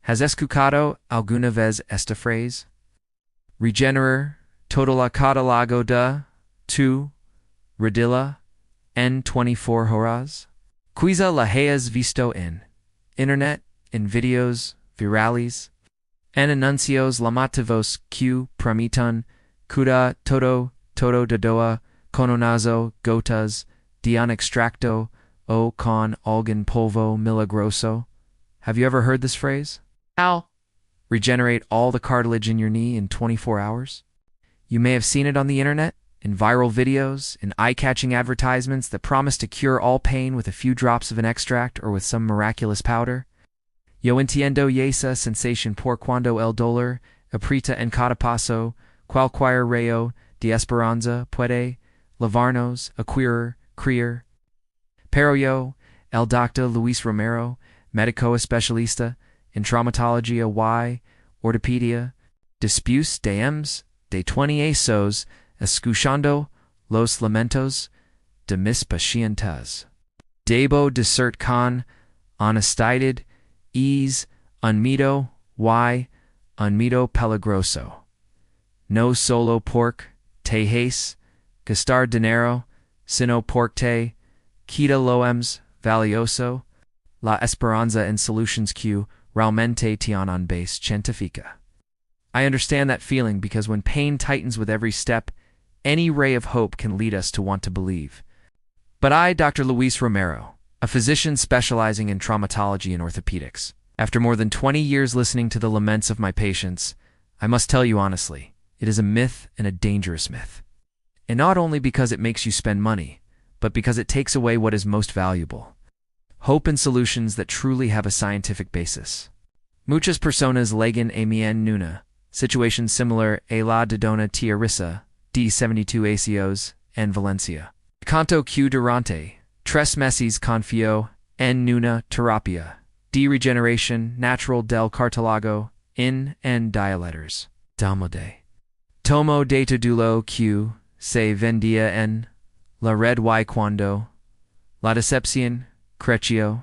¿Has escuchado alguna vez esta frase? Regenerar todo el cartílago de tu rodilla en 24 horas. Quizá la hayas visto en internet, en videos virales, en anuncios llamativos que prometan cura todo de doa con unas gotas de un extracto o con algún polvo milagroso. Have you ever heard this phrase? How? Regenerate all the cartilage in your knee in 24 hours? You may have seen it on the internet, in viral videos, in eye-catching advertisements that promise to cure all pain with a few drops of an extract or with some miraculous powder. Yo entiendo esa sensación por cuando el dolor aprieta en cada paso, cualquier rayo de esperanza puede librarnos a creer. Pero yo, el Dr. Luis Romero, médico especialista en traumatología y ortopedia, después de de 20 años escuchando los lamentos de mis pacientes, debo decir con honestidad un mito peligroso. No solo porque te hace gastar dinero, sino porque quita lo valioso, la esperanza en solutions que realmente tienen base científica. I understand that feeling because when pain tightens with every step, any ray of hope can lead us to want to believe. But I, Dr. Luis Romero, a physician specializing in traumatology and orthopedics, after more than 20 years listening to the laments of my patients, I must tell you honestly, it is a myth and a dangerous myth. And not only because it makes you spend money, but because it takes away what is most valuable: hope and solutions that truly have a scientific basis. Muchas personas llegan a mi en una situation similar a la de Dona Tia Rissa, de 72 años, en Valencia. Canto que durante 3 meses confío en una terapia de regeneration natural del cartílago en dialeters. Tomo de todo que se vendía en la red y cuando la decepción creció,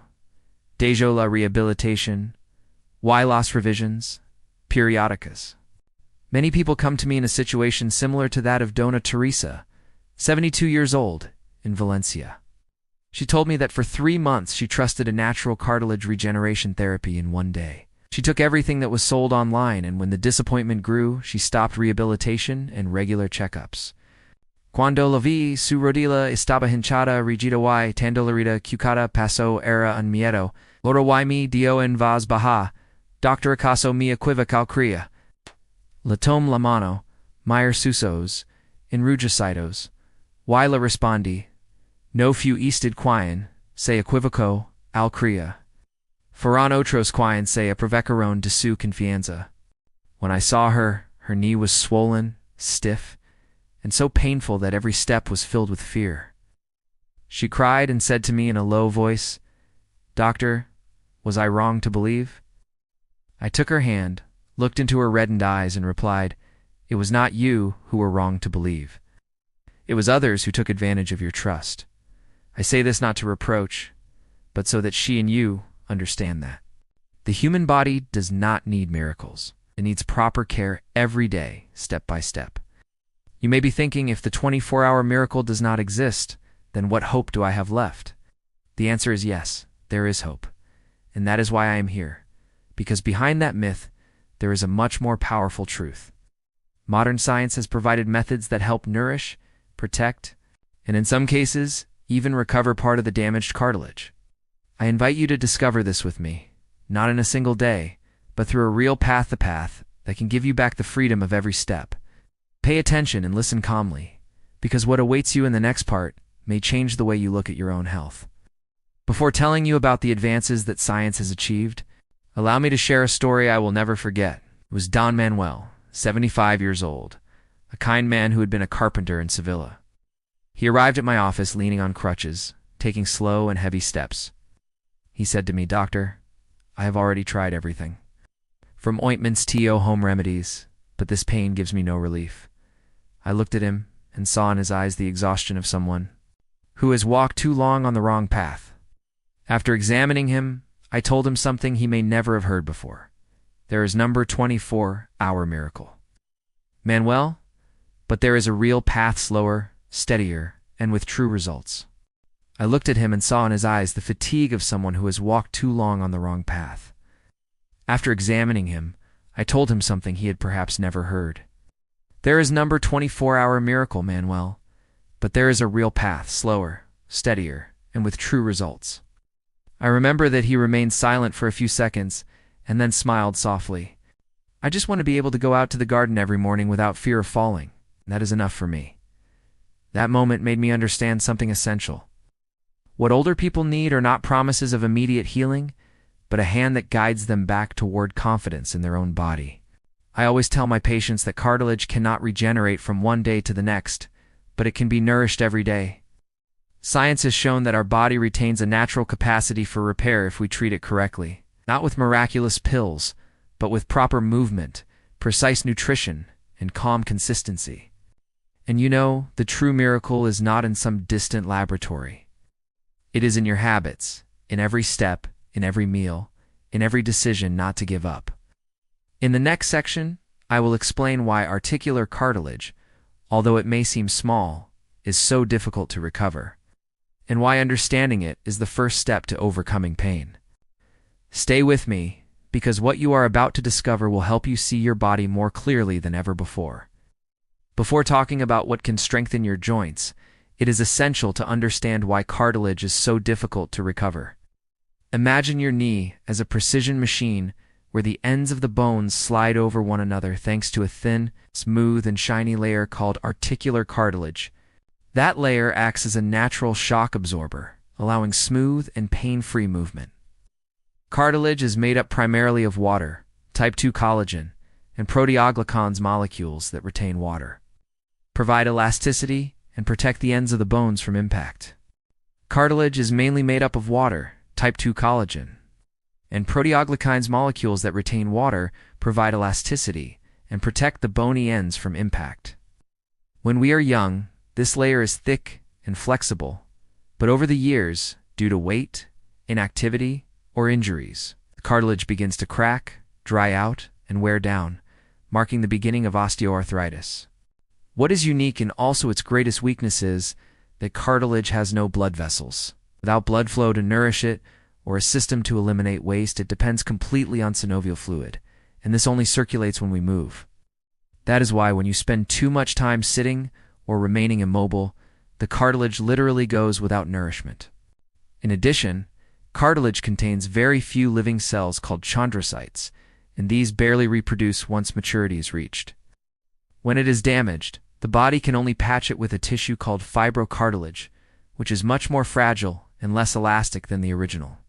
dejo la rehabilitación y las revisions periódicas. Many people come to me in a situation similar to that of Dona Teresa, 72 years old, in Valencia. She told me that for 3 months she trusted a natural cartilage regeneration therapy in one day. She took everything that was sold online, and when the disappointment grew, she stopped rehabilitation and regular checkups. Cuando la vi, su rodilla estaba hinchada, rigida y tan dolorida que cada paso era un miedo. Loro y me dio en voz baja, Doctor acaso me equivocal cría. Le tom la mano, Meyer susos, enrugecidos, y le respondí, no fu usted quien, se equivocó, al cría. Fueron otros quien se aprovecharon de su confianza. When I saw her, her knee was swollen, stiff, and so painful that every step was filled with fear. She cried and said to me in a low voice, Doctor, was I wrong to believe? I took her hand, looked into her reddened eyes, and replied, it was not you who were wrong to believe. It was others who took advantage of your trust. I say this not to reproach, but so that she and you understand that. The human body does not need miracles. It needs proper care every day, step by step. You may be thinking, if the 24-hour miracle does not exist, then what hope do I have left? The answer is yes, there is hope. And that is why I am here. Because behind that myth, there is a much more powerful truth. Modern science has provided methods that help nourish, protect, and in some cases, even recover part of the damaged cartilage. I invite you to discover this with me, not in a single day, but through a real path that can give you back the freedom of every step. Pay attention and listen calmly, because what awaits you in the next part may change the way you look at your own health. Before telling you about the advances that science has achieved, allow me to share a story I will never forget. It was Don Manuel, 75 years old, a kind man who had been a carpenter in Sevilla. He arrived at my office leaning on crutches, taking slow and heavy steps. He said to me, Doctor, I have already tried everything. From ointments to home remedies, but this pain gives me no relief. I looked at him and saw in his eyes the exhaustion of someone who has walked too long on the wrong path. After examining him, I told him something he may never have heard before. There is number 24, our miracle. Manuel, but there is a real path, slower, steadier, and with true results. I looked at him and saw in his eyes the fatigue of someone who has walked too long on the wrong path. After examining him, I told him something he had perhaps never heard. There is number 24, our miracle, Manuel, but there is a real path, slower, steadier, and with true results. I remember that he remained silent for a few seconds and then smiled softly. I just want to be able to go out to the garden every morning without fear of falling. That is enough for me. That moment made me understand something essential. What older people need are not promises of immediate healing, but a hand that guides them back toward confidence in their own body. I always tell my patients that cartilage cannot regenerate from one day to the next, but it can be nourished every day. Science has shown that our body retains a natural capacity for repair if we treat it correctly, not with miraculous pills, but with proper movement, precise nutrition, and calm consistency. And you know, the true miracle is not in some distant laboratory. It is in your habits, in every step, in every meal, in every decision not to give up. In the next section, I will explain why articular cartilage, although it may seem small, is so difficult to recover, and why understanding it is the first step to overcoming pain. Stay with me, because what you are about to discover will help you see your body more clearly than ever before. Before talking about what can strengthen your joints, it is essential to understand why cartilage is so difficult to recover. Imagine your knee as a precision machine where the ends of the bones slide over one another thanks to a thin, smooth, and shiny layer called articular cartilage. That layer acts as a natural shock absorber, allowing smooth and pain-free movement. Cartilage is made up primarily of water, type 2 collagen, and proteoglycans molecules that retain water, provide elasticity, and protect the ends of the bones from impact. Cartilage is mainly made up of water, type 2 collagen, and proteoglycans molecules that retain water provide elasticity and protect the bony ends from impact. When we are young, this layer is thick and flexible, but over the years, due to weight, inactivity, or injuries, the cartilage begins to crack, dry out, and wear down, marking the beginning of osteoarthritis. What is unique and also its greatest weakness is that cartilage has no blood vessels. Without blood flow to nourish it, or a system to eliminate waste, it depends completely on synovial fluid, and this only circulates when we move. That is why when you spend too much time sitting or remaining immobile, the cartilage literally goes without nourishment. In addition, cartilage contains very few living cells called chondrocytes, and these barely reproduce once maturity is reached. When it is damaged, the body can only patch it with a tissue called fibrocartilage, which is much more fragile and less elastic than the original.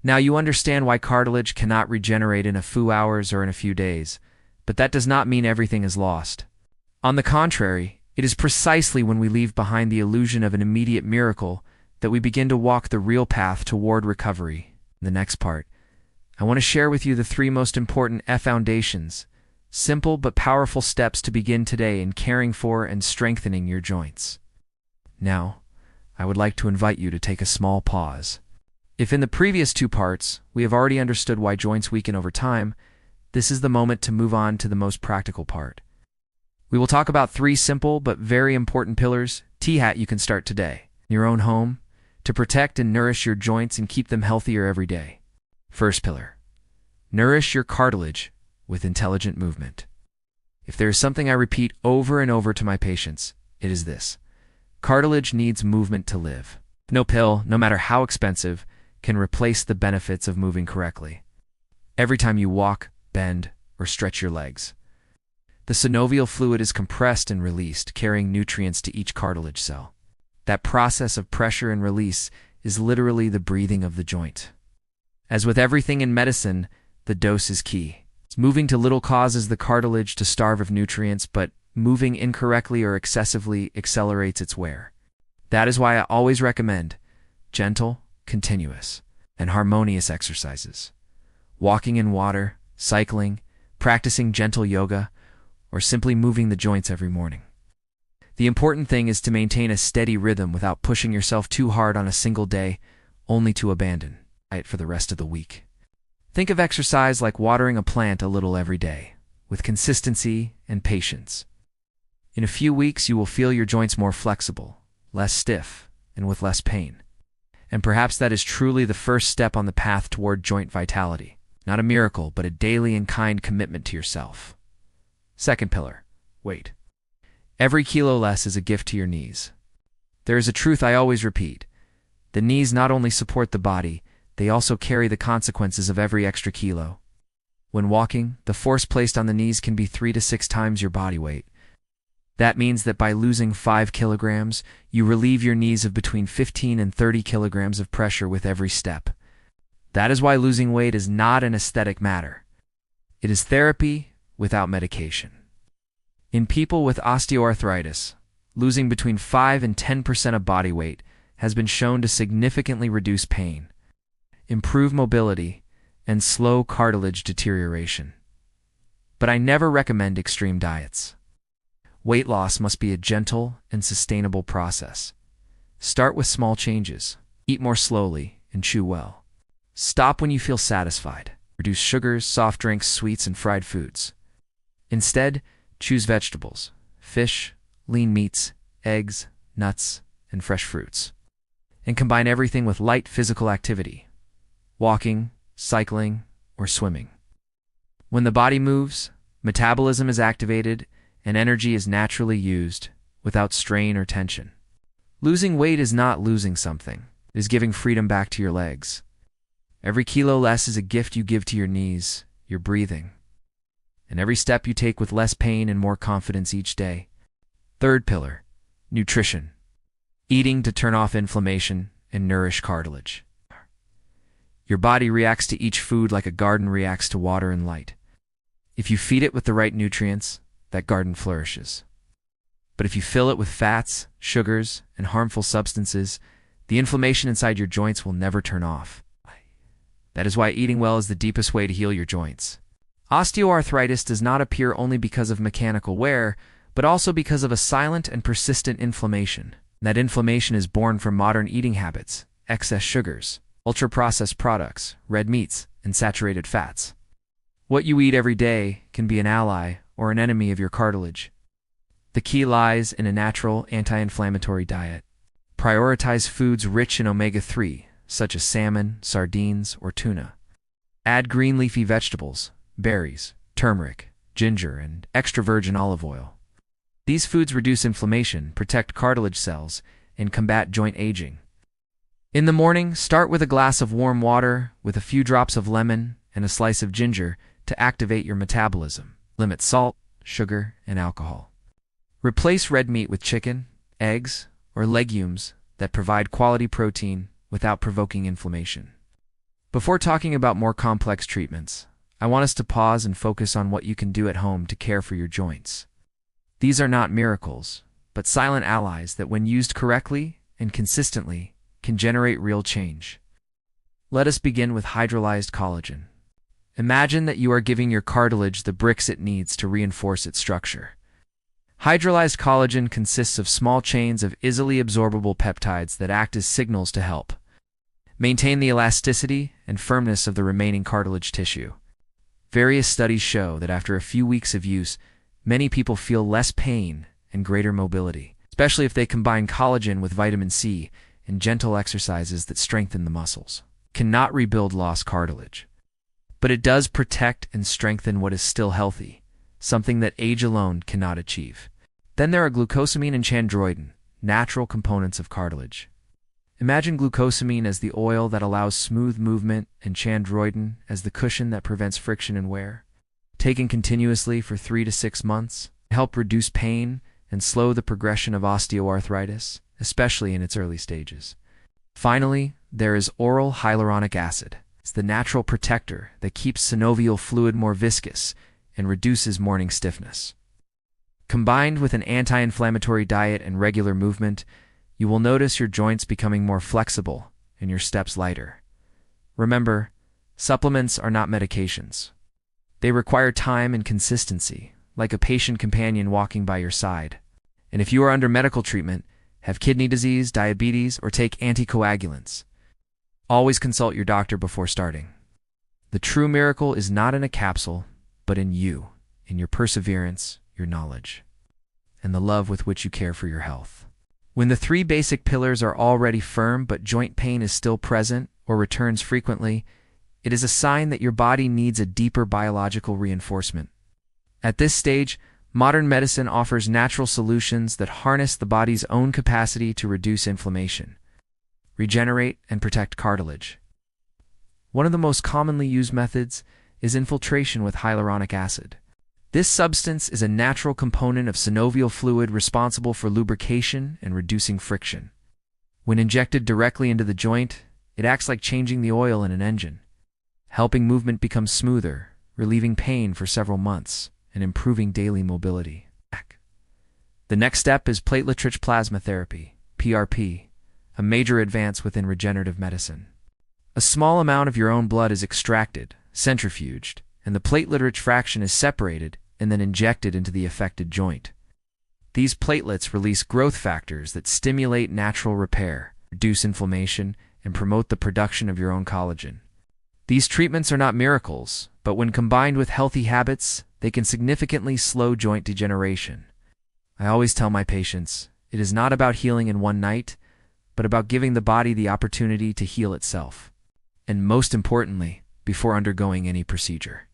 Now you understand why cartilage cannot regenerate in a few hours or in a few days, but that does not mean everything is lost. On the contrary, it is precisely when we leave behind the illusion of an immediate miracle that we begin to walk the real path toward recovery. In the next part, I want to share with you the 3 most important foundations, simple but powerful steps to begin today in caring for and strengthening your joints. Now, I would like to invite you to take a small pause. If in the previous 2 parts we have already understood why joints weaken over time, this is the moment to move on to the most practical part. We will talk about 3 simple but very important pillars you can start today, in your own home, to protect and nourish your joints and keep them healthier every day. First pillar: nourish your cartilage with intelligent movement. If there is something I repeat over and over to my patients, it is this: cartilage needs movement to live. No pill, no matter how expensive, can replace the benefits of moving correctly. Every time you walk, bend, or stretch your legs, the synovial fluid is compressed and released, carrying nutrients to each cartilage cell. That process of pressure and release is literally the breathing of the joint. As with everything in medicine, the dose is key. Moving too little causes the cartilage to starve of nutrients, but moving incorrectly or excessively accelerates its wear. That is why I always recommend gentle, continuous, and harmonious exercises. Walking in water, cycling, practicing gentle yoga, or simply moving the joints every morning. The important thing is to maintain a steady rhythm without pushing yourself too hard on a single day, only to abandon it for the rest of the week. Think of exercise like watering a plant a little every day, with consistency and patience. In a few weeks, you will feel your joints more flexible, less stiff, and with less pain. And perhaps that is truly the first step on the path toward joint vitality. Not a miracle, but a daily and kind commitment to yourself. Second pillar, weight. Every kilo less is a gift to your knees. There is a truth I always repeat. The knees not only support the body, they also carry the consequences of every extra kilo. When walking, the force placed on the knees can be 3 to 6 times your body weight. That means that by losing 5 kilograms, you relieve your knees of between 15 and 30 kilograms of pressure with every step. That is why losing weight is not an aesthetic matter. It is therapy without medication. In people with osteoarthritis, losing between 5 and 10% of body weight has been shown to significantly reduce pain, improve mobility, and slow cartilage deterioration. But I never recommend extreme diets. Weight loss must be a gentle and sustainable process. Start with small changes. Eat more slowly and chew well. Stop when you feel satisfied. Reduce sugars, soft drinks, sweets, and fried foods. Instead, choose vegetables, fish, lean meats, eggs, nuts, and fresh fruits. And combine everything with light physical activity. Walking, cycling, or swimming. When the body moves, metabolism is activated, and energy is naturally used without strain or tension. Losing weight is not losing something. It is giving freedom back to your legs. Every kilo less is a gift you give to your knees, your breathing, and every step you take with less pain and more confidence each day. Third pillar, nutrition. Eating to turn off inflammation and nourish cartilage. Your body reacts to each food like a garden reacts to water and light. If you feed it with the right nutrients, that garden flourishes. But if you fill it with fats, sugars, and harmful substances, the inflammation inside your joints will never turn off. That is why eating well is the deepest way to heal your joints. Osteoarthritis does not appear only because of mechanical wear, but also because of a silent and persistent inflammation. That inflammation is born from modern eating habits, excess sugars, ultra-processed products, red meats, and saturated fats. What you eat every day can be an ally or an enemy of your cartilage. The key lies in a natural anti-inflammatory diet. Prioritize foods rich in omega-3, such as salmon, sardines, or tuna. Add green leafy vegetables, berries, turmeric, ginger, and extra virgin olive oil. These foods reduce inflammation, protect cartilage cells, and combat joint aging. In the morning, start with a glass of warm water with a few drops of lemon and a slice of ginger to activate your metabolism. Limit salt, sugar, and alcohol. Replace red meat with chicken, eggs, or legumes that provide quality protein without provoking inflammation. Before talking about more complex treatments, I want us to pause and focus on what you can do at home to care for your joints. These are not miracles, but silent allies that, when used correctly and consistently, can generate real change. Let us begin with hydrolyzed collagen. Imagine that you are giving your cartilage the bricks it needs to reinforce its structure. Hydrolyzed collagen consists of small chains of easily absorbable peptides that act as signals to help maintain the elasticity and firmness of the remaining cartilage tissue. Various studies show that after a few weeks of use, many people feel less pain and greater mobility, especially if they combine collagen with vitamin C and gentle exercises that strengthen the muscles. Cannot rebuild lost cartilage, but it does protect and strengthen what is still healthy, something that age alone cannot achieve. Then there are glucosamine and chondroitin, natural components of cartilage. Imagine glucosamine as the oil that allows smooth movement and chondroitin as the cushion that prevents friction and wear. Taken continuously for 3 to 6 months, help reduce pain and slow the progression of osteoarthritis, especially in its early stages. Finally, there is oral hyaluronic acid. It's the natural protector that keeps synovial fluid more viscous and reduces morning stiffness. Combined with an anti-inflammatory diet and regular movement, you will notice your joints becoming more flexible and your steps lighter. Remember, supplements are not medications. They require time and consistency, like a patient companion walking by your side. And if you are under medical treatment, have kidney disease, diabetes, or take anticoagulants, always consult your doctor before starting. The true miracle is not in a capsule, but in you, in your perseverance, your knowledge, and the love with which you care for your health. When the three basic pillars are already firm but joint pain is still present or returns frequently, it is a sign that your body needs a deeper biological reinforcement. At this stage, modern medicine offers natural solutions that harness the body's own capacity to reduce inflammation, regenerate, and protect cartilage. One of the most commonly used methods is infiltration with hyaluronic acid. This substance is a natural component of synovial fluid responsible for lubrication and reducing friction. When injected directly into the joint, it acts like changing the oil in an engine, helping movement become smoother, relieving pain for several months, and improving daily mobility. The next step is platelet-rich plasma therapy, PRP, a major advance within regenerative medicine. A small amount of your own blood is extracted, centrifuged, and the platelet-rich fraction is separated and then injected into the affected joint. These platelets release growth factors that stimulate natural repair, reduce inflammation, and promote the production of your own collagen. These treatments are not miracles, but when combined with healthy habits, they can significantly slow joint degeneration. I always tell my patients, it is not about healing in one night, but about giving the body the opportunity to heal itself. And most importantly, before undergoing any procedure.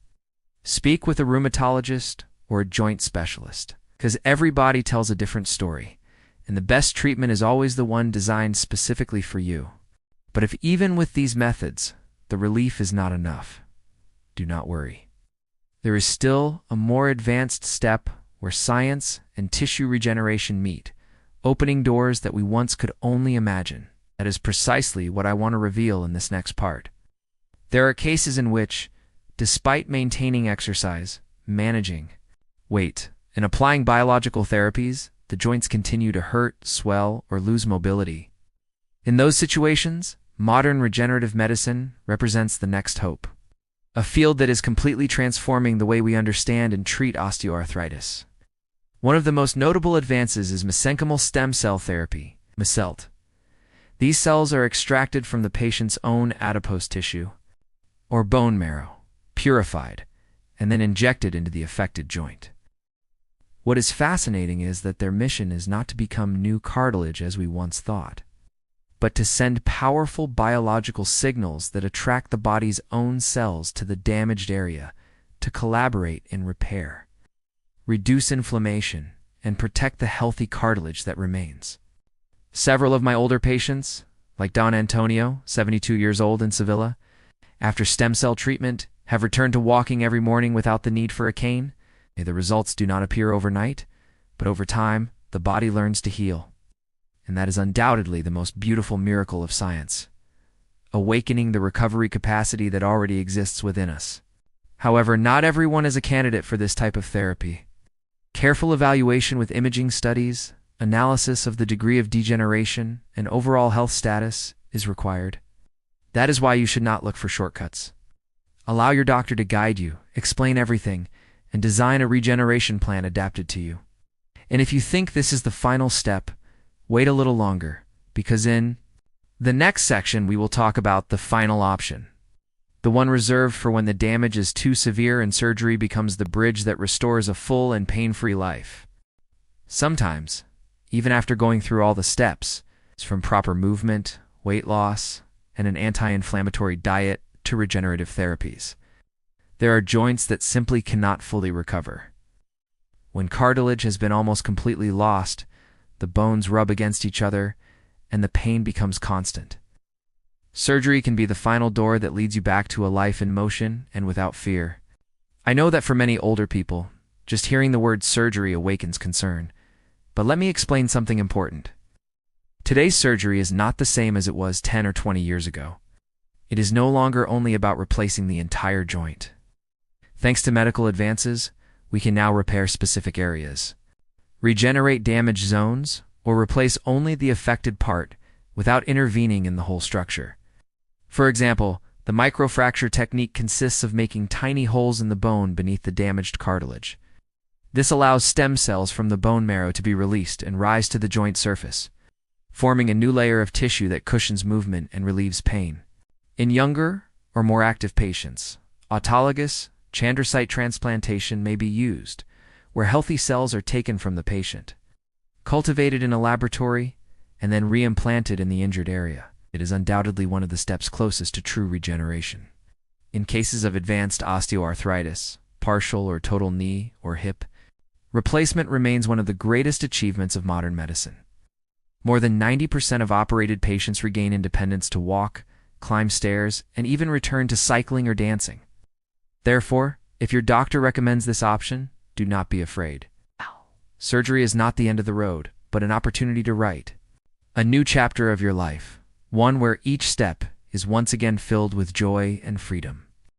Speak with a rheumatologist or a joint specialist, because every body tells a different story, and the best treatment is always the one designed specifically for you. But if even with these methods, the relief is not enough, do not worry. There is still a more advanced step where science and tissue regeneration meet, opening doors that we once could only imagine. That is precisely what I want to reveal in this next part. There are cases in which, despite maintaining exercise, managing weight, and applying biological therapies, the joints continue to hurt, swell, or lose mobility. In those situations, modern regenerative medicine represents the next hope, a field that is completely transforming the way we understand and treat osteoarthritis. One of the most notable advances is mesenchymal stem cell therapy, MESCELT. These cells are extracted from the patient's own adipose tissue, or bone marrow, purified, and then injected into the affected joint. What is fascinating is that their mission is not to become new cartilage as we once thought, but to send powerful biological signals that attract the body's own cells to the damaged area to collaborate in repair, reduce inflammation, and protect the healthy cartilage that remains. Several of my older patients, like Don Antonio, 72 years old in Sevilla, after stem cell treatment, have returned to walking every morning without the need for a cane. The results do not appear overnight, but over time, the body learns to heal. And that is undoubtedly the most beautiful miracle of science, awakening the recovery capacity that already exists within us. However, not everyone is a candidate for this type of therapy. Careful evaluation with imaging studies, analysis of the degree of degeneration, and overall health status is required. That is why you should not look for shortcuts. Allow your doctor to guide you, explain everything, and design a regeneration plan adapted to you. And if you think this is the final step, wait a little longer, because in the next section we will talk about the final option, the one reserved for when the damage is too severe and surgery becomes the bridge that restores a full and pain-free life. Sometimes, even after going through all the steps, from proper movement, weight loss, and an anti-inflammatory diet to regenerative therapies, there are joints that simply cannot fully recover. When cartilage has been almost completely lost, the bones rub against each other, and the pain becomes constant. Surgery can be the final door that leads you back to a life in motion and without fear. I know that for many older people, just hearing the word surgery awakens concern. But let me explain something important. Today's surgery is not the same as it was 10 or 20 years ago. It is no longer only about replacing the entire joint. Thanks to medical advances, we can now repair specific areas, regenerate damaged zones, or replace only the affected part without intervening in the whole structure. For example, the microfracture technique consists of making tiny holes in the bone beneath the damaged cartilage. This allows stem cells from the bone marrow to be released and rise to the joint surface, forming a new layer of tissue that cushions movement and relieves pain. In younger or more active patients, Autologous, chondrocyte transplantation may be used, where healthy cells are taken from the patient, cultivated in a laboratory, and then reimplanted in the injured area. It is undoubtedly one of the steps closest to true regeneration. In cases of advanced osteoarthritis, partial or total knee or hip, replacement remains one of the greatest achievements of modern medicine. More than 90% of operated patients regain independence to walk, climb stairs, and even return to cycling or dancing. Therefore, if your doctor recommends this option, do not be afraid. Surgery is not the end of the road, but an opportunity to write a new chapter of your life, one where each step is once again filled with joy and freedom.